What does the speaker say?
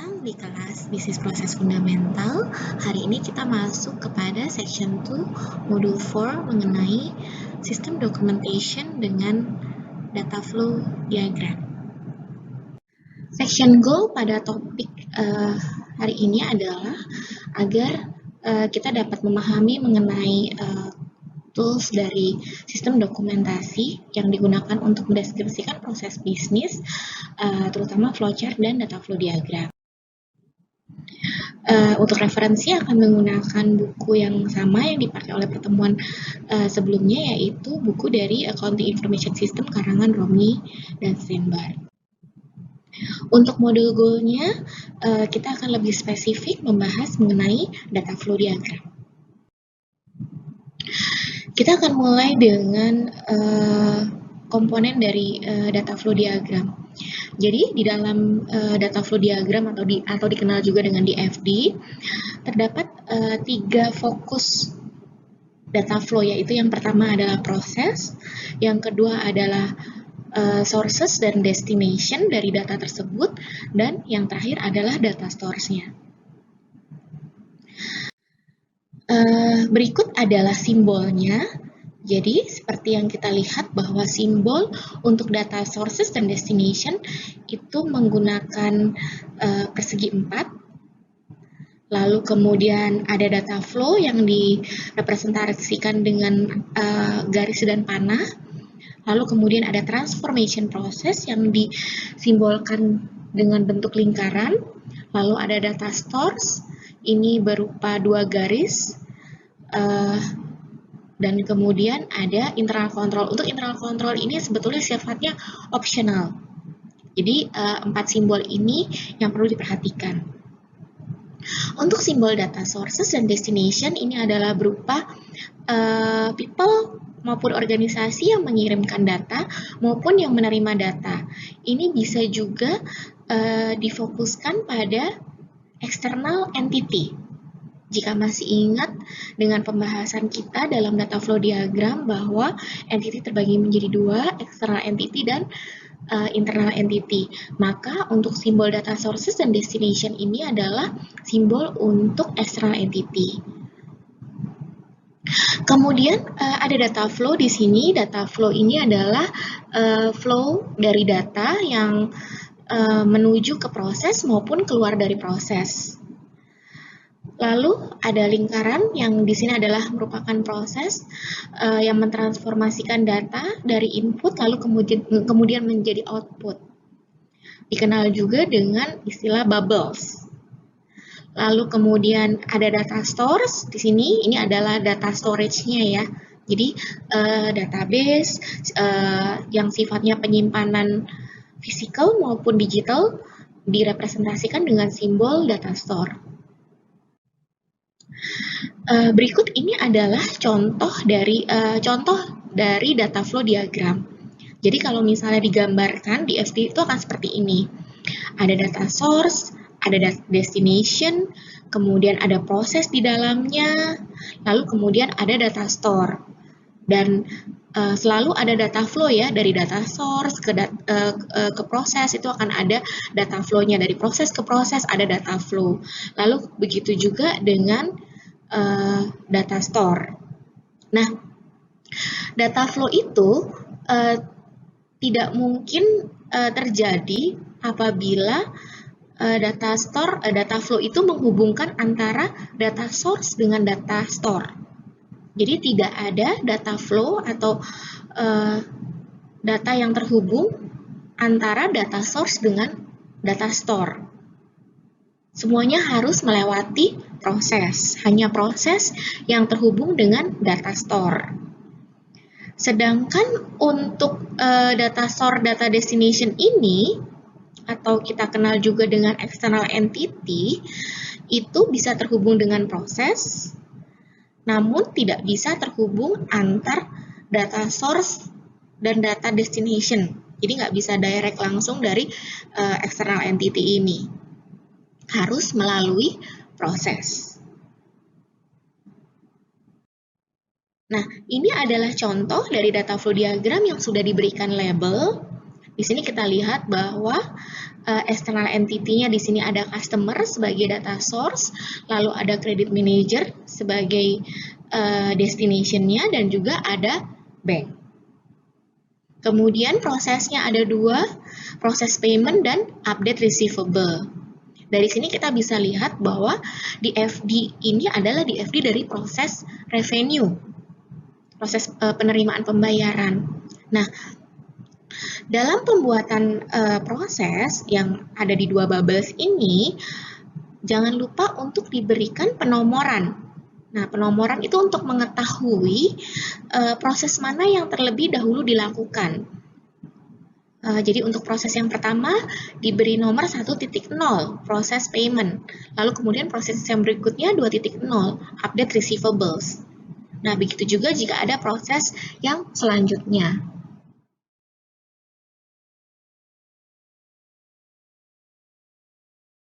datang di kelas Bisnis Proses Fundamental. Hari ini kita masuk kepada Section 2, Module 4 mengenai Sistem Documentation dengan Data Flow Diagram. Section goal pada topik hari ini adalah agar kita dapat memahami mengenai tools dari sistem dokumentasi yang digunakan untuk mendeskripsikan proses bisnis, terutama flowchart dan data flow diagram. Untuk referensi akan menggunakan buku yang sama yang dipakai oleh pertemuan sebelumnya, yaitu buku dari Accounting Information System karangan Romney dan Steinberg. Untuk modul goal-nya, kita akan lebih spesifik membahas mengenai data flow diagram. Kita akan mulai dengan komponen dari data flow diagram. Jadi di dalam data flow diagram atau dikenal juga dengan DFD, terdapat 3 fokus data flow, yaitu yang pertama adalah proses, yang kedua adalah sources dan destination dari data tersebut, dan yang terakhir adalah data stores-nya. Berikut adalah simbolnya. Jadi seperti yang kita lihat bahwa simbol untuk data sources dan destination itu menggunakan persegi 4. Lalu kemudian ada data flow yang direpresentasikan dengan garis dan panah. Lalu kemudian ada transformation process yang disimbolkan dengan bentuk lingkaran. Lalu ada data stores, ini berupa 2 garis. Dan kemudian ada internal control. Untuk internal control ini sebetulnya sifatnya optional. Jadi 4 simbol ini yang perlu diperhatikan. Untuk simbol data sources dan destination ini adalah berupa people maupun organisasi yang mengirimkan data maupun yang menerima data. Ini bisa juga difokuskan pada external entity. Jika masih ingat dengan pembahasan kita dalam data flow diagram bahwa entity terbagi menjadi 2, external entity dan internal entity. Maka untuk simbol data sources dan destination ini adalah simbol untuk external entity. Kemudian ada data flow di sini. Data flow ini adalah flow dari data yang menuju ke proses maupun keluar dari proses. Lalu ada lingkaran yang di sini adalah merupakan proses yang mentransformasikan data dari input lalu kemudian menjadi output. Dikenal juga dengan istilah bubbles. Lalu kemudian ada data stores di sini, ini adalah data storage-nya ya. Jadi database yang sifatnya penyimpanan fisikal maupun digital direpresentasikan dengan simbol data store. Berikut ini adalah contoh dari data flow diagram. Jadi kalau misalnya digambarkan di FD itu akan seperti ini. Ada data source, ada destination, kemudian ada proses di dalamnya, lalu kemudian ada data store. Dan selalu ada data flow ya, dari data source ke proses itu akan ada data flow-nya, dari proses ke proses ada data flow. Lalu begitu juga dengan data store. Nah, data flow itu tidak mungkin terjadi apabila data flow itu menghubungkan antara data source dengan data store. Jadi tidak ada data flow atau data yang terhubung antara data source dengan data store. Semuanya harus melewati proses, hanya proses yang terhubung dengan data store. Sedangkan untuk data store, data destination ini, atau kita kenal juga dengan external entity, itu bisa terhubung dengan proses, namun tidak bisa terhubung antar data source dan data destination. Jadi nggak bisa direct langsung dari external entity ini. Harus melalui proses. Nah, ini adalah contoh dari data flow diagram yang sudah diberikan label. Di sini kita lihat bahwa external entity-nya di sini ada customer sebagai data source, lalu ada credit manager sebagai destination-nya, dan juga ada bank. Kemudian prosesnya ada dua, proses payment dan update receivable. Dari sini kita bisa lihat bahwa di DFD ini adalah DFD dari proses revenue, proses penerimaan pembayaran. Nah, dalam pembuatan proses yang ada di dua bubbles ini, jangan lupa untuk diberikan penomoran. Nah, penomoran itu untuk mengetahui proses mana yang terlebih dahulu dilakukan. Jadi untuk proses yang pertama diberi nomor 1.0, proses payment. Lalu kemudian proses yang berikutnya 2.0, update receivables. Nah, begitu juga jika ada proses yang selanjutnya.